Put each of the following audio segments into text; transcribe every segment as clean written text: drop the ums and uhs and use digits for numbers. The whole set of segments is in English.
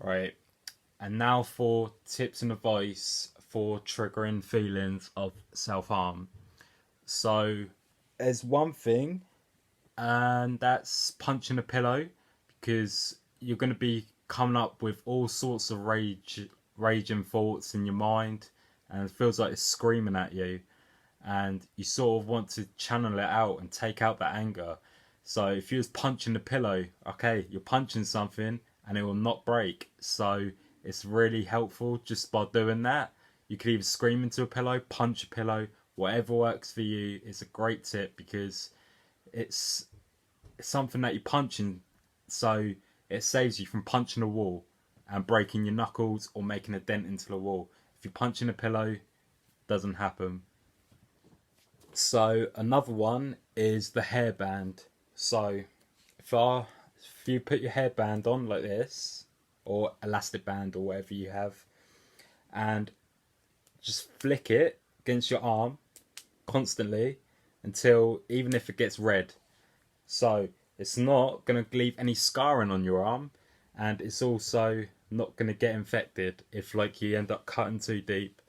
right? And now for tips and advice for triggering feelings of self harm. So, there's one thing, and that's punching a pillow, because you're going to be coming up with all sorts of raging thoughts in your mind, and it feels like it's screaming at you, and you sort of want to channel it out and take out that anger. So if you're just punching the pillow, okay, you're punching something and it will not break. So it's really helpful just by doing that. You could either scream into a pillow, punch a pillow, whatever works for you. It's a great tip because it's something that you're punching, so it saves you from punching a wall and breaking your knuckles or making a dent into the wall. If you're punching a pillow, doesn't happen. So another one is the hairband. So if you put your hairband on like this, or elastic band or whatever you have, and just flick it against your arm constantly until, even if it gets red. So it's not going to leave any scarring on your arm, and it's also not going to get infected if like you end up cutting too deep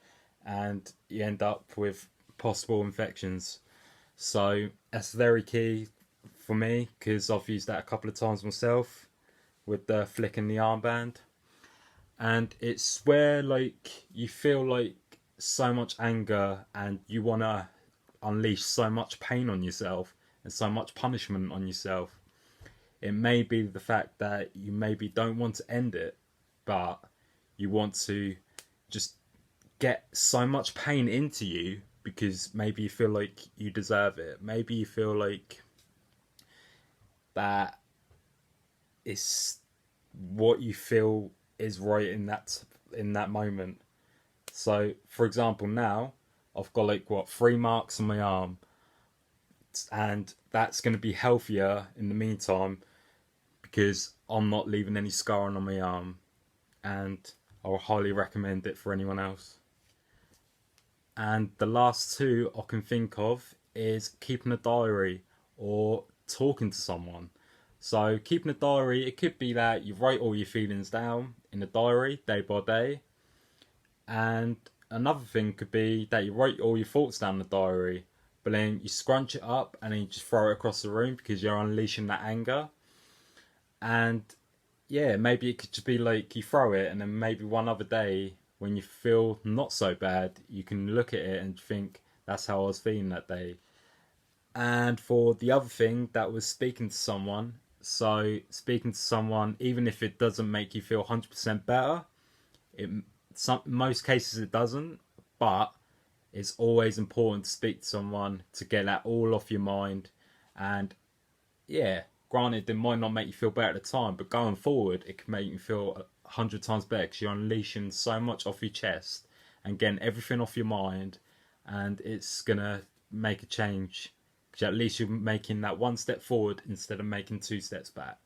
and you end up with possible infections. So that's very key for me because I've used that a couple of times myself with the flicking the armband. And it's where like you feel like so much anger and you want to unleash so much pain on yourself and so much punishment on yourself. It may be the fact that you maybe don't want to end it, but you want to just get so much pain into you because maybe you feel like you deserve it. Maybe you feel like that is what you feel is right in that moment. So, for example, now I've got like 3 marks on my arm, and that's going to be healthier in the meantime because I'm not leaving any scarring on my arm, and I'll highly recommend it for anyone else. And the last two I can think of is keeping a diary or talking to someone. So keeping a diary, it could be that you write all your feelings down in a diary day by day. And another thing could be that you write all your thoughts down in the diary, but then you scrunch it up and then you just throw it across the room because you're unleashing that anger. And yeah, maybe it could just be like you throw it, and then maybe one other day when you feel not so bad, you can look at it and think, that's how I was feeling that day. And for the other thing, that was speaking to someone. So speaking to someone, even if it doesn't make you feel 100% better, most cases it doesn't, but it's always important to speak to someone to get that all off your mind. And yeah, granted, it might not make you feel better at the time, but going forward, it can make you feel 100 times better because you're unleashing so much off your chest and getting everything off your mind, and it's gonna make a change. Because at least you're making that one step forward instead of making 2 steps back.